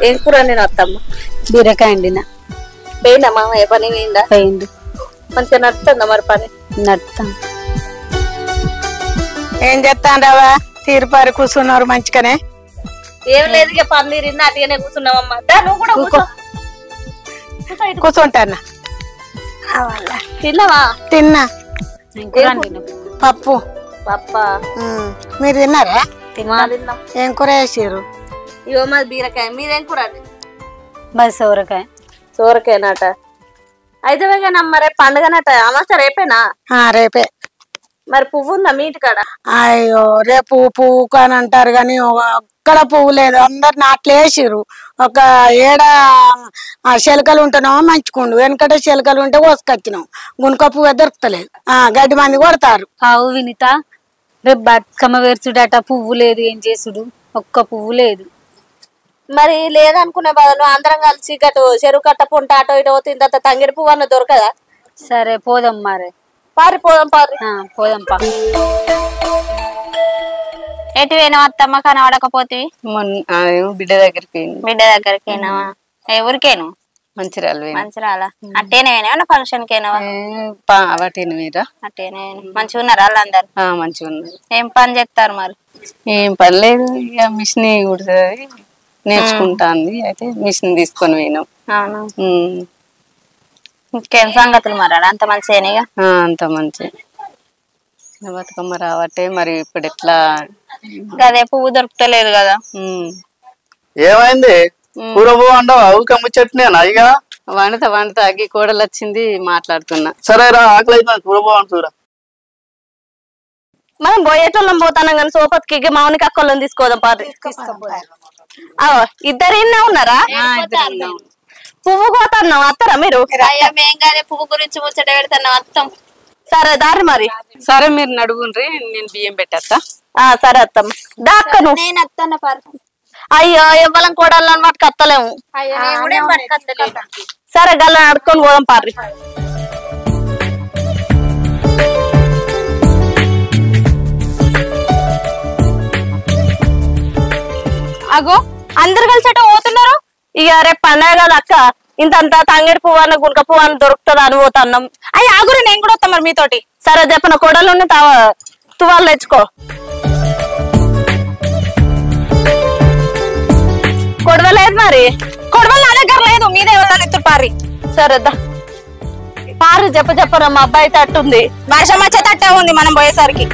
ఏం కూర నేను అత్తమ్మ? బీరకాయ అండిన. పోయిందా మామ? ఏ పని పోయిందా? పోయింది. మంచిగా నడుతుందా మరి పని? నడుతాం. ఏం చేస్తాండ్రావా? తీరుపారి కూర్చున్నారు మంచిగానే. ఏం లేదు, ఇక పని తిన్నా అటుగానే కూర్చున్నావమ్మా. నువ్వు కూడా కూర్చో. కూర్చుంటానా? తిన్నావా? తిన్నా. పప్పు. పప్పా? మీరు తిన్నారా? తిన్నాం. ఏం కూర వేసారు? ఇగో మాది బీరకాయ. మీదేం కూర? మాది సోరకాయ. సోరకాయనాట. అయితే మరి పండుగనట. అమాస రేపేనా? రేపే. మరి పువ్వు ఉందా మీ ఇంటికాడ? అయ్యో, రేపు పువ్వు అని అంటారు కానీ ఒక్కడ పువ్వు లేదు. అందరు నాట్లు వేసిర్రు. ఒక ఏడ శెలకలు ఉంటేనేమో మంచుకుండు, వెనకట శెలకలు ఉంటే కోసుకొచ్చినాం. గునుక పువ్వు దొరుకుతలేదు. గడ్డి మంది కొడతారు. కావు వినిత, రేపు బతుకమ్మ వేర్చుడట. పువ్వు లేదు, ఏం చేసుడు? ఒక్క పువ్వు లేదు. మరి లేదనుకునే బదులు అందరం కలిసి గటు చెరువు కట్ట పొంట అటో ఇటో తింత తంగిడి పువ్వు అన్న దొరకదా? సరే పోదాం. మరి పారి పోదాం. పోదాం పా. ఎటు పోయినావు అత్తమ్మ? కనబడకపోతే బిడ్డ దగ్గరికి. బిడ్డ దగ్గరికి పోయినావా? ఏ ఊరికేను? మంచిరాలు. మంచిరాలా? అట్టేనే పోయినావా? ఫంక్షన్ కేనావా? వాటిని మీరా? అట్టేనే. మంచిగా ఉన్నారా వాళ్ళందరు? మంచిగా ఉన్నారు. ఏం పని చేస్తారు మరి? ఏం పని లేదు, ఇక మిషన్ కుడుతుంది, నేర్చుకుంటాంది. అయితే మిషన్ తీసుకొని పోయినాం. అవును. ఇంకేం సంగతులు మరి? అంత మంచిగా? అంత మంచి. బతుకమ్మ రావట్టే మరి ఇప్పుడు ఎట్లా? అదే పువ్వు దొరుకుతలేదు కదా. ఏమైంది? కూర పువ్వు అంటావు? ముచ్చట్నేనా? ఇక వంట అగ్గి కోడలు వచ్చింది, మాట్లాడుతున్నా. సరేరా, ఆకలి అయితే కూర పువ్వు అంటురా. మనం పోయేటోళ్ళం పోతాం కానీ సోపతికి మామూలు అక్కలను తీసుకోదాం. పారి ఇద్దరు ఇన్నే ఉన్నారా? పువ్వు కోతున్నాం. అత్తరా మీరు? మేం కానీ పువ్వు గురించి ముచ్చట పెడతాం అత్తం. సరే దారి మరి. సరే మీరు నడుగుండ్రి, నేను బియ్యం పెట్టేస్తా. సరే అత్తమ్మ. దాక్కను నేను అత్తన్న పారు. అయ్యో, ఇవ్వాలం కోడాలని మాట కత్తలేము. సరే గల్ల నడుకొని పోదాం పారి. అగో, అందరు కలిసి అటు పోతున్నారు. ఇక రేపు పండగ కదా అక్క, ఇంతంతా తంగేడు పువ్వు అన్న గుంక పువ్వు అని దొరుకుతుంది అని పోతున్నాం. అయ్యి ఆగురు, నేను కూడా వస్తాం మరి మీతోటి. సరే చెప్పిన కొడలు తువాలు తెచ్చుకో. కొడవలేదు మరి? కొడవలు నా దగ్గర లేదు, మీదే వస్తాను ఎత్తురు పారి. సరేదా పారి. చెప్పరా, మా అబ్బాయి తట్టుంది. వర్షం వచ్చే తట్టే ఉంది మనం పోయేసరికి.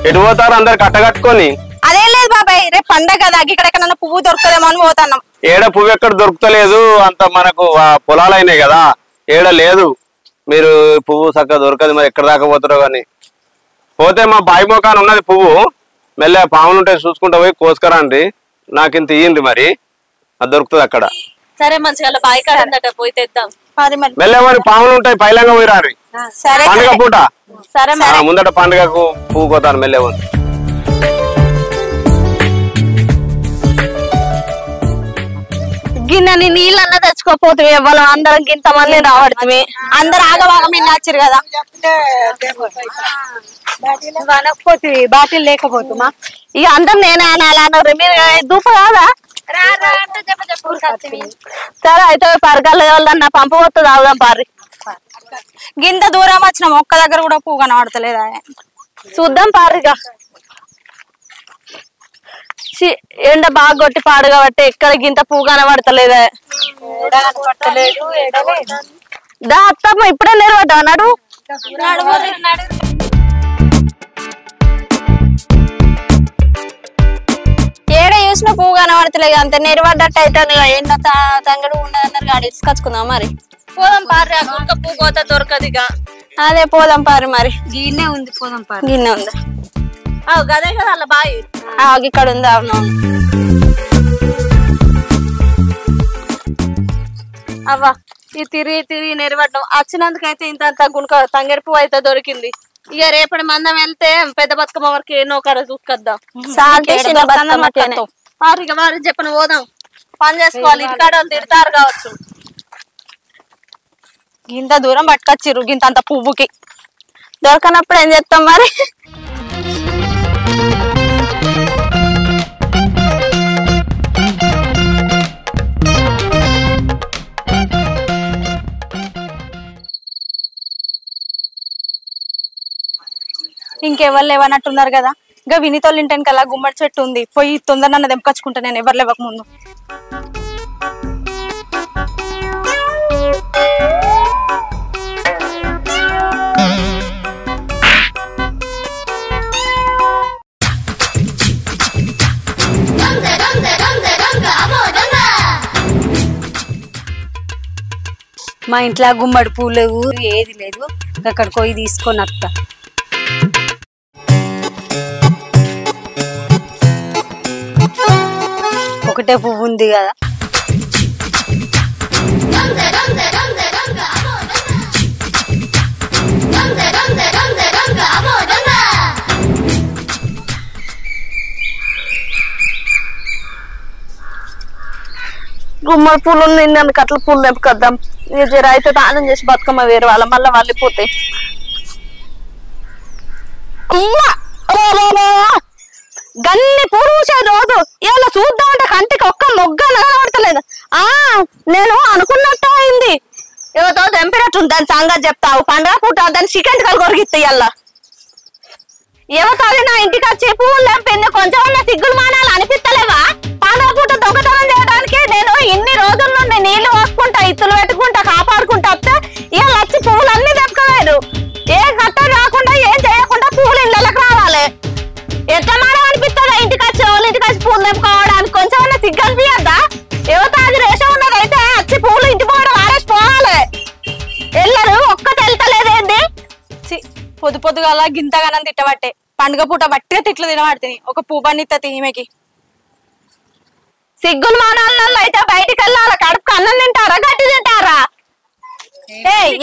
ఎటు పోతారు అందరు కట్టగట్టుకొని? అదేం లేదు బాబాయ్, రేపు పండగ కదా, ఇక్కడ పువ్వు దొరుకుతుందేమో అని పోతున్నాం. ఏడ పువ్వు ఎక్కడ దొరుకుతలేదు. అంత మనకు పొలాలు అయినాయి కదా, ఏడ లేదు. మీరు పువ్వు చక్కగా దొరకదు, మరి ఎక్కడ దాకా పోతారో కానీ. పోతే మా బాయి మోకాన్ ఉన్నది పువ్వు, మెల్ల పాములు ఉంటే చూసుకుంటా పోయి కోసుకరండి, నాకు ఇంత ఇయ్యండి మరి, అది దొరుకుతుంది అక్కడ. సరే మంచిగా బాయి కాడ పోయి తెద్దాం. మెల్ల మరి పాములు ఉంటాయి, పైలంగా పోయి రారి. పండుగ పూట ముందట పండుగకు పువ్వు కోతాను మెల్లే. గిన్నెని నీళ్ళన్నా తెచ్చుకోపోతే ఇవ్వాలి. అందరం ఇంత మంది రావడుతుంది. అందరు ఆగవాగ మీద వచ్చారు కదా. బాటిల్ లేకపోతుమా? ఇక అందరు నేనే అనాలన్నారు. మీరు దూప కాదా? సరే అయితే పరగాల వాళ్ళన్నా పంపబోతుంది, ఆగుదాం పారి. గింత దూరం వచ్చినాం, ఒక్క దగ్గర కూడా పువ్వు కనబడతలేదా? చూద్దాం పారిగా. ఎండ బాగా కొట్టి పాడు కాబట్టి ఎక్కడ గింత పువ్వు కనబడతలేదా? దా అత్తమ్మ, ఇప్పుడే నేర్వద్దా నడు. ఏడ చూసిన పువ్వు కనబడతలేదు, అంత నెరవడ్డట్టు అవుతుంది. ఎండ తంగడు ఉండదన్నారు, గాడి తీసుకొచ్చుకుందాం మరి. పోదాం పారి. పువ్వు కోత దొరకదు ఇక. అదే పోదాం పారి మరి. గిన్నె ఉంది, పోదాం పారి. గిన్నె ఉందా? గదే కదా అలా బాయి. ఇక్కడ ఉంది. అవును. అవ్వ, ఈ తిరిగి నెరవడ్డం వచ్చినందుకైతే ఇంత గుణక తంగేడు పువ్వు అయితే దొరికింది. ఇక రేపటి మందం వెళ్తే పెద్ద బతుకమ్మ వరకు ఎన్నో కాడ చూసుకొద్దాం. వారి చెప్పిన పోదాం, పని చేసుకోవాలి. ఇంటికాడ వాళ్ళు తిడతారు కావచ్చు. గింత దూరం పట్టుకొచ్చిర్రు గింత పువ్వుకి. దొరకనప్పుడు ఏం చేస్తాం మరి? ఇంకెవరు లేవన్నట్టున్నారు కదా. ఇంకా వినితోళ్ళు ఇంటాను కదా గుమ్మడి చెట్టు ఉంది, పోయి తొందరగా దెంపకొచ్చుకుంటా నేను ఎవరు లేవక ముందు. మా ఇంట్లో గుమ్మడి పూలు లేవు, ఏది లేదు. అక్కడికి పోయి తీసుకొని వస్తా. ఒకటే పువ్వు ఉంది కదా. గుమ్మడి పూలు నిన్ను అట్లా పూలు తెంపుకొద్దాం. జర అయితే దానం చేసి బతుకమ్మ వేరే వాళ్ళ మళ్ళీ వాళ్ళిపోతాయి. గన్ని పూలు పూసేది రోజు ఇలా చూద్దామంటే కంటికి ఒక్క మొగ్గ కనబడతలేదు. నేను అనుకున్నట్టు అయింది. ఏదో తెంపినట్టుంది. దాని సంగతి చెప్తావు. పండుగ పూట దాన్ని చికెన్ కలు కొరిగిస్తాయి. అలా ఎవరు నా ఇంటికి వచ్చి పువ్వులు తెంపింది కొంచెం సిగ్గులు మానాలు అనిపిస్తలేవా? పండుగ పూట దొంగతనం చేయడానికి నేను ఇన్ని రోజుల నుండి నీళ్లు పోసుకుంటా, ఇత్తులు పెట్టుకుంటా, కాపాడుకుంటా వస్తే ఇలా వచ్చి పువ్వులు అన్ని తెంపలేదు. ఏ గట్ట రాకుండా ఏం చేయకుండా పువ్వులు ఇళ్ళకి రావాలి. ఎట్లా మాడం అనిపిస్తుందా? ఇంటికి వచ్చి వాళ్ళు ఇంటికి వచ్చి పూలు తెంపుకోవడానికి కొంచెం సిగ్గు అనిపించద్దా? యువత అది రేషం ఉన్నదైతే వచ్చి పువ్వులు ఇంటి పోవడం ఆరేసి పోవాలి. ఎల్లరు ఒక్క తెలుతలేదేంది? పొద్దు పొద్దుగా గింతగానం తిట్టబట్టే పండుగ పూట బట్టిగా తిట్లు తినబడుతుంది. ఒక పువ్వన్నిత్త ఈమెకి సిగ్గులు మానాలలో అయితే బయటికి వెళ్ళాలి. కడుపుకు అన్నం తింటారా గట్టి తింటారా?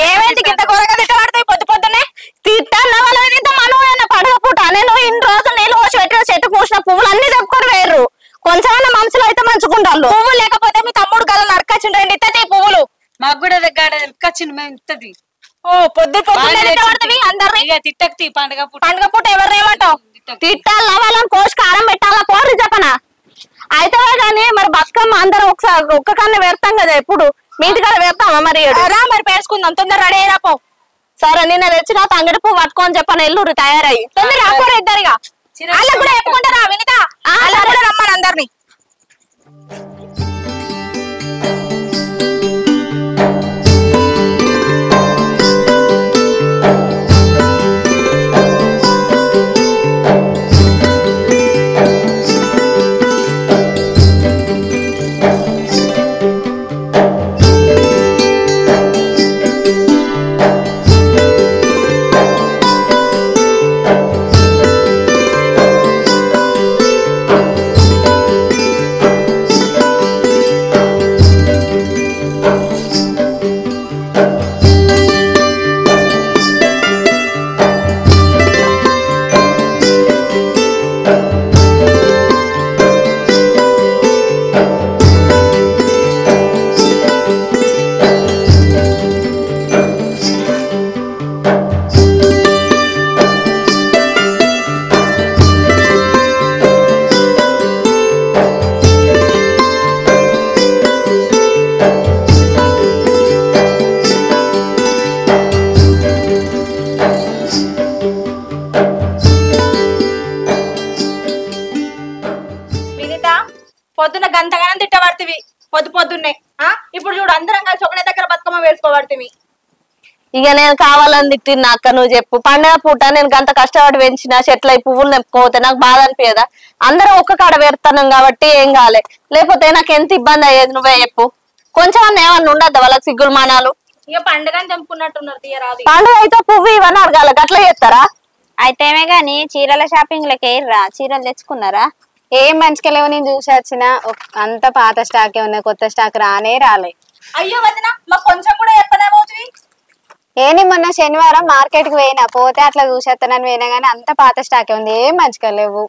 ఏమైంది గింత కూరగా తిట్టబడతాయి పొద్దు పొద్దునే? తిట్టాల మనమైనా పండుగ పూట నేను ఇన్ని రోజులు నీళ్ళు పోసి పెట్టిన చెట్టు పూసిన పువ్వులు అన్ని చెప్పుకొని వేరు. కొంచెం మనుషులు అయితే మంచుకుంటారు. పువ్వులు లేకపోతే మీ తమ్ముడు గల నరకచ్చిండ్రండి ఇత్తది పువ్వులు. మాకు కూడా నరకచ్చిండు మేము ఇత్తది. ఓ పొద్దు పొద్దున్నవి అందరు తిట్టకి పండుగ పూట ఎవరు ఏమంటావు? తిట్టాలా వాళ్ళని కోసి కారం పెట్టాలా పోరు చెప్పనా? అయితే కానీ మరి బతుకమ్మ అందరం ఒకసారి ఒక్క కన్నా పెడతాం కదా. ఎప్పుడు మీ ఇంటికాడ పెడతామా? మరి మరి పేర్చుకుందాం. తొందర రెడీ అయిరాపో. సరే నిన్న తెచ్చిన తంగడి పువ్వు పట్టుకోని చెప్పాను. ఎల్లురు తయారయ్యి తొందర రాపోరు ఇద్దరిగా. అలా కూడా చెప్పుకుంటారా వినిత? అలా కూడా రమ్మని అందరినీ. పొద్దున్న గంటగానం తిట్టబడుతుంది పొద్దు పొద్దున్నే. ఇప్పుడు చూడు అందరం కలిసి ఒకటే దగ్గర బతుకమ్మ వేసుకోబడుతుంది. ఇక నేను కావాలని తిట్టిన అక్క నువ్వు చెప్పు. పండుగ పూట నేను గంత కష్టపడి పెంచిన చెట్ల పువ్వులు తెంపుకోతే నాకు బాధ అనిపించదా? అందరం ఒక్క కాడ పెడతాం కాబట్టి ఏం కాలే. లేకపోతే నాకు ఎంత ఇబ్బంది అయ్యేది నువ్వే చెప్పు. కొంచెం ఏమన్నా ఉండద్దా వాళ్ళకి సిగ్గులు మానాలు? ఇక పండుగని తెంపుకున్నట్టున్నారు తీయరాదు. పండుగ అయితే పువ్వు ఇవన్నీ అడగాలి గట్లా చేస్తారా? అయితేమే గాని చీరల షాపింగ్ లకి ఎయిర్రా చీరలు తెచ్చుకున్నారా? ఏం మంచిగా లేవు. నేను చూసి వచ్చిన అంత పాత స్టాకే ఉన్నాయి, కొత్త స్టాక్ రానే రాలే. అయ్యో వదిన మాకు కొంచెం కూడా చెప్పలేమవుతుంది. ఏని మొన్న శనివారం మార్కెట్ కి పోయినా, పోతే అట్లా చూసేస్తానని పోయినా గానీ అంత పాత స్టాకే ఉంది, ఏం మంచిగా లేవు.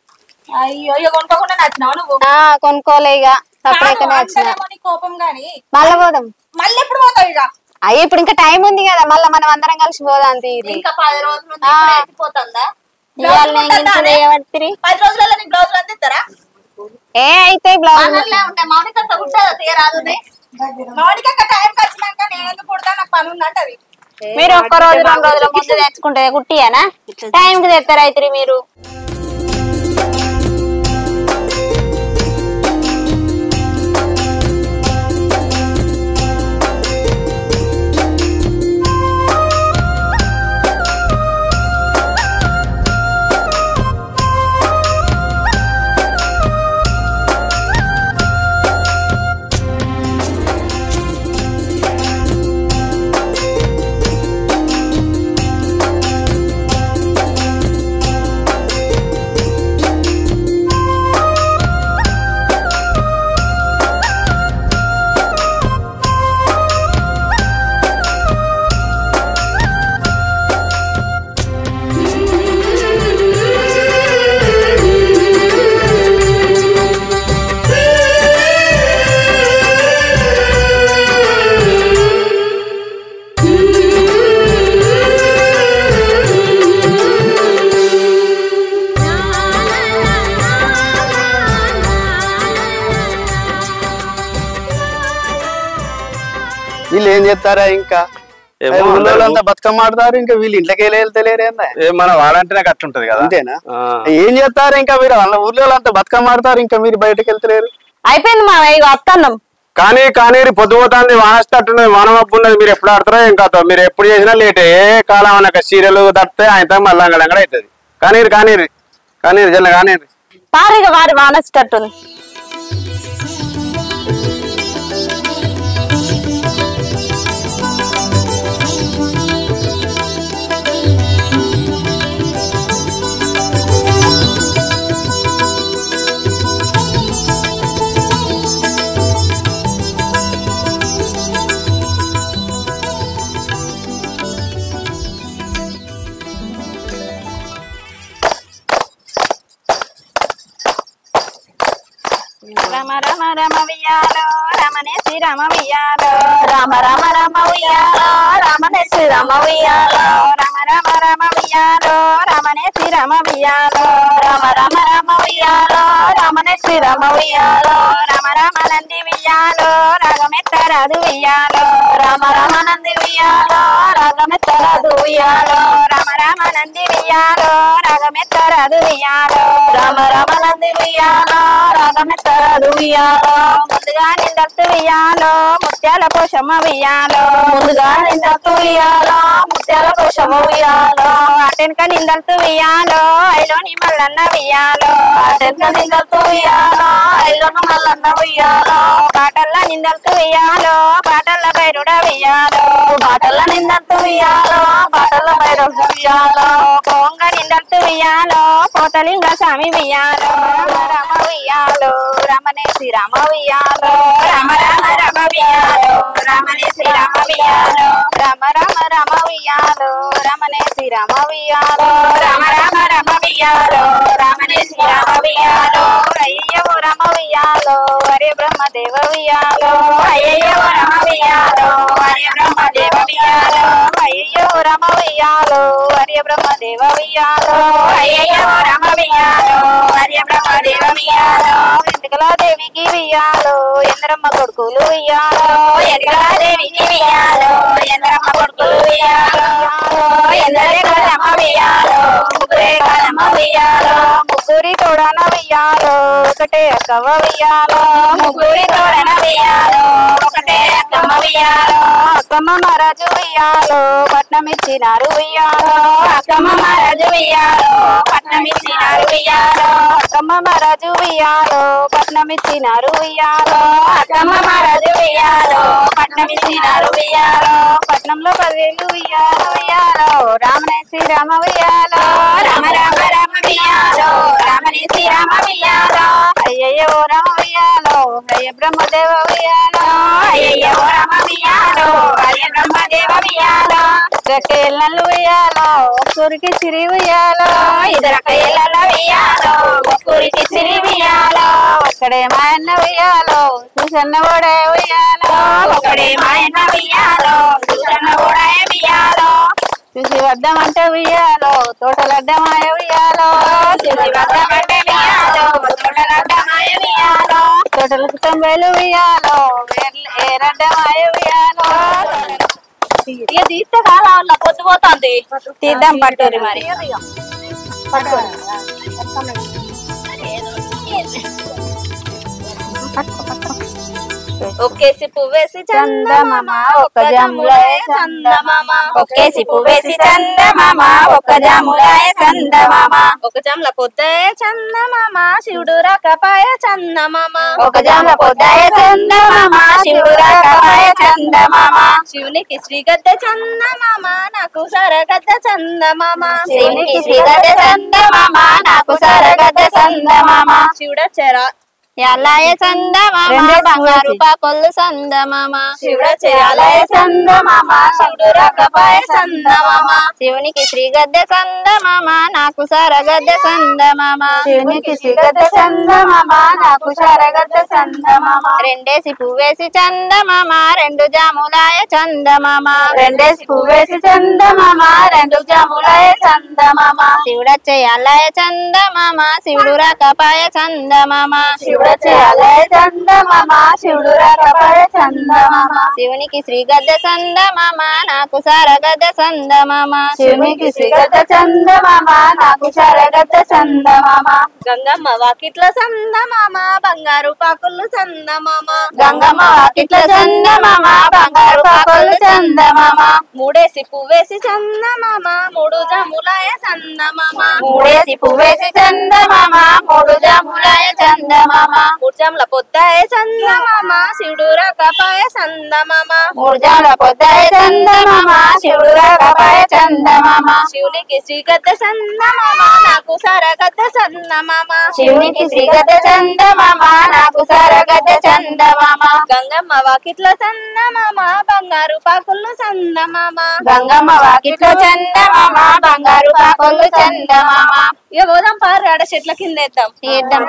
అయ్యో కొనుక్కోకుండా నచ్చినావు నువ్వు? కొనుక్కోలే ఇక సపరేట్గానే వచ్చిన. కోపం గాని మళ్ళీ పోదాం. మళ్ళీ ఎప్పుడు పోతావు? ఇక అయ్యి ఇప్పుడు ఇంకా టైం ఉంది కదా మళ్ళీ మనం అందరం కలిసి పోదాం తీరి ఇంకా 10 రోజుల నుంచి ఇప్పుడే ఎత్తిపోతుందా? ఇవాళ నేను ఇంత చేయబట్టి 10 రోజులలో నీకు బ్లౌజులు అందిస్తారా? ఏ అయితే బ్లౌజ్ మనల్నే ఉంటాయి. మౌనికంత ఉంటుందా తీయరాదునే? మౌనిక టైంకి వచ్చినాక నేను ఎందుకు కుడతా, నాకు పని ఉందంటది. మీరు ఒక్క రోజు 2 రోజుల ముందు తెచ్చుకుంటే కుట్టియానా టైంకి తెస్తారా అయితే మీరు? వీళ్ళు ఏం చేస్తారా ఇంకా ఊళ్ళోంతా బతుకమ్మ ఆడతారు ఇంకా వీళ్ళు ఇంట్లోకి వెళ్తలేరేందా మన వాడంటే నాకు అట్లుంటది కదా. అంతేనా ఏం చేస్తారు ఇంకా మీరు వాళ్ళ ఊర్లో అంతా బతుకమ్మ ఆడతారు ఇంకా మీరు బయటకు వెళ్తలేరు అయిపోయింది మా ఇక వస్తున్నాం. కానీ పొద్దుపోతుంది వానస్తట్టున్నది వాన మబ్బు ఉన్నది. మీరు ఎప్పుడు ఆడతారో ఏం కాదు. మీరు ఎప్పుడు చేసినా లేటే కాలం అన్న సీరియల్ తడితే ఆయన మళ్ళీ అంగడంగడ అవుతుంది. కానీ జల్ల కానీ పారిగా వారి వానస్తట్టుంది. రమ రమ రమ వియాలో రమణే శ్రీరామ వియాలో రామ రామ రామ ఉయ్యాలో రామనే శ్రీరామ ఉయ్యాలో రమ రమ రమ వియాలో రమణే శ్రీరామ వియాలో రామ రామ రామ ఉయ్యాలో రామనే శ్రీరామ ఉయ్యాలో రమ రమ నంది వియాలో రాగమెత్తరాదు వియాలో రామ రామ నంది ఉయ్యాలో రాగమెత్తరాదు ఉయ్యాలో రమ రమ నంది వియాలో రాగమెత్తరాదు వియాలో రామ రామ నంది ఉయ్యాలో రాగమెత్తరాదు ఉయ్యాలో ముందుగా నిందత్తు వియాలో ముత్యాల పోషమ్మ వియాలో ముందుగా నిందత్తు ఉయ్యాలో ముత్యాల కోశము ఉయ్యాలో అటెనక నిందత్తు వియాలో ఐలోని మల్లన్న వియాలో అటెనక నిందత్తు ఉయ్యాలో ఐలోను మల్లన్న ఉయ్యాలో పాటల్ల నిందత్తు వియాలో పాటల్ల బైరుడ వియాలో పాటల నిందత్తు ఉయ్యాలో పాటల భైరవ ఉయ్యాలో కొంగ నిందత్తు వియాలో పోతలింగ స్వామి వియాలో రమ వియాలో రమణే శ్రీరామ వియాలో రమ రమ రమ వియాలో రమణే శ్రీరామ వియాలో రమ రమ రమ వియాలో రమణే శ్రీరామ వియాలో రమ రమ రమ వియాలో రమణే శ్రీరామ వియాలో అయ్యో రమ వియాలో హరే బ్రహ్మదేవ వియాలో అయ్యో రమ వియాలో హరే బ్రహ్మదేవ వియాలో అయ్యో రమ వియాలో హరే బ్రహ్మదేవ వియాలో అయ్యో రమ వియాలో హరే బ్రహ్మదేవ వియాలో ఎంతకలా దేవికి వియాలో ఎందరమ్మ కొడుకులు వియాలో ఎంతకలా దేవికి వియాలో ఎందరమ్మ కొడుకులు వియాలో ఎందరే కదమ్మ వియాలో ముగ్గురే కదమ్మ వియాలో ముగ్గురి తోడన వియాలో ఒకటే అక్కవ వియాలో ముగ్గురి తోడన వియాలో ఒకటే అక్కమ్మ వియాలో అక్కమ్మ మహారాజు వియాలో పట్నం ఇచ్చినారు వియాలో అక్కమ్మ మహారాజు వియాలో పట్నం ఇచ్చినారు వియాలో అక్కమ్మ మహారాజు వియాలో పట్నం ఇచ్చినారు వియాలో అక్కమ్మ మహారాజు వియాలో పట్నం ఇచ్చినారు వియాలో పట్నంలో 10 ఏళ్ళు వియాలో వియాలో రామనే శ్రీరామ వియాలో రామ రామ రామ వియాలో రామనే శ్రీరామ వియాలో అయ్యయ్యో రామ వియాలో అయ్య బ్రహ్మదేవ వియాలో అయ్యయ్యో రామ వియాలో అయ్య బ్రహ్మదేవ వియాలో గట్టేళ్ళను వియాలో ఒక్కరికి చిరి వియాలో ఇద్దరకయ్యల వియాలో ఒక్కరికి చిరి వియాలో ఒక్కడే మాయన్న వియాలో చూసన్న కూడా ఉయ్యాలో ఒకడే మాయన్న ఉయ్యాలో చూసన్న కూడా ఉయ్యాలో చూసి వద్దామంటే ఉయ్యాలో తోటలడ్డమాయ ఉయ్యాలో చూసి వద్దామంటే ఉయ్యాలో తోటలడ్డమాయ ఉయ్యాలో తోటలకు తొంభైలు ఉయ్యాలో ఏరడ్డమాయ ఉయ్యాలో ఇక తీస్తే కాలా పొద్దుపోతుంది తీద్దాం పట్టురి మరి ఒక్కేసి పువ్వేసి చందమామ ఒక్క జాములాయ చందమామ ఒక్కేసి పువ్వేసి చందమామ ఒక్క జాములాయ చందమామ ఒక జాముల పొద్దాయ చందమామ శివుడు రాకపాయ చందమామ ఒక జాముల పొద్దాయ చందమామ శివుడు రాకపాయ చందమామ శివునికి శ్రీగద్దె చందమామ నాకు సరగద్దె చందమామ శివునికి శ్రీగద్దె చందమామ నాకు సరగద్దె చందమామ శివుడచ్చరా ఎల్లాయ చందమామ బంగారు పాకొల్లు చందమామ శివుడచ్చరాలయ చందమామ శివుడు రాకపాయ చందమామ శివునికి శ్రీగద్దె చందమామ నాకు సరగద్దె చందమామ శివునికి శ్రీగద్దె చందమామ నాకు సరగద్దె చందమామ రెండేసి పువ్వేసి చందమామ రెండు జాములాయ చందమామ రెండేసి పువ్వేసి చందమామ రెండు జాములాయ చందమామ శివుడచ్చే అల్లాయ చందమామ శివుడు రాకపాయ చందమామ శివుడచ్చరాలయ చందమామ శివుడు రాకపాయ చందమామ శివునికి శ్రీగద్దె చందమామ నాకు సరగద్దె చందమామ శివునికి శ్రీగద్దె చందమామ నాకు సరగద్దె చందమామ గంగమ్మ వాకిట్ల చందమామ బంగారు పాకులు చందమామ గంగమ్మ వాకిట్ల చందమామ బంగారు పాకొల్లు చందమామ మూడేసి పువ్వేసి చందమామ మూడు జాములాయ చందమామ మూడేసి పువ్వేసి చందమామ మూడు జాములాయ చందమామ మూడు జాముల పొద్దాయ చందమామ శివుడు రాకపాయ చందమామ మూడు జాముల పొద్దాయ చందమామ శివుడు రాకపాయ చందమామ శివునికి శ్రీగద్దె చందమామ నాకు సరగద్దె చందమామ శివునికి శ్రీగద్దె చందమామ నాకు సరగద్దె చందమామ గంగమ్మ వాకిట్ల చందమామ బంగారు పాకులు చందమామ గంగమ్మ వాకిట్ల చందమామ బంగారు పాకొల్లు చందమామ ఇక పోదాం పారు ఆడ చెట్ల కింద వేద్దాం తీద్దాం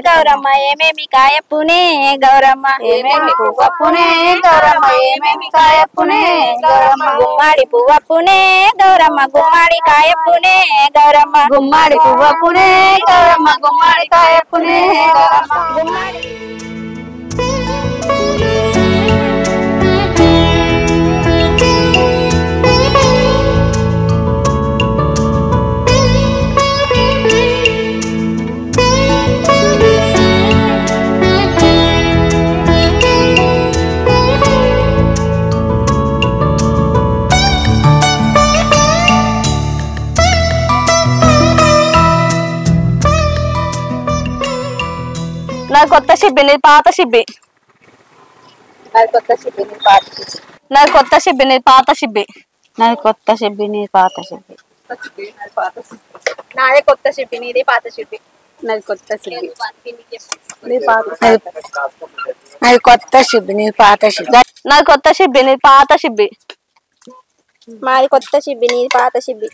గౌరమ్మ ఏమేమి కాయప్పునే గౌరమ్మ ఏమేమి పువ్వప్పునే గౌరమ్మ ఏమేమి కాయప్పునే గౌరమ్మ గుమ్మాడి పువ్వప్పునే గౌరమ్మ గుమ్మాడి కాయప్పునే గౌరమ్మ గుమ్మాడి పువ్వప్పునే గౌరమ్మ గుమ్మాడి కాయప్పునే గౌరమ్మ గుమ్మాడి నాకు కొత్త షిబ్బి నీ పాత షిబ్బి నాది కొత్త షిబ్బి నీ పాత షిబ్బి నాకు కొత్త షిబ్బి నీ పాత షిబ్బి నాది కొత్త షిబ్బి నీ పాత షిబ్బి నాదే కొత్త షిప్పి నీది పాత షిప్పి నాది కొత్త షిబ్బి అది కొత్త షిబ్బి నీ పాత షిబ్బి నాకు కొత్త షిబ్బి నీ పాత షిబ్బి మాది కొత్త షిబ్బి నీది పాత షిబ్బి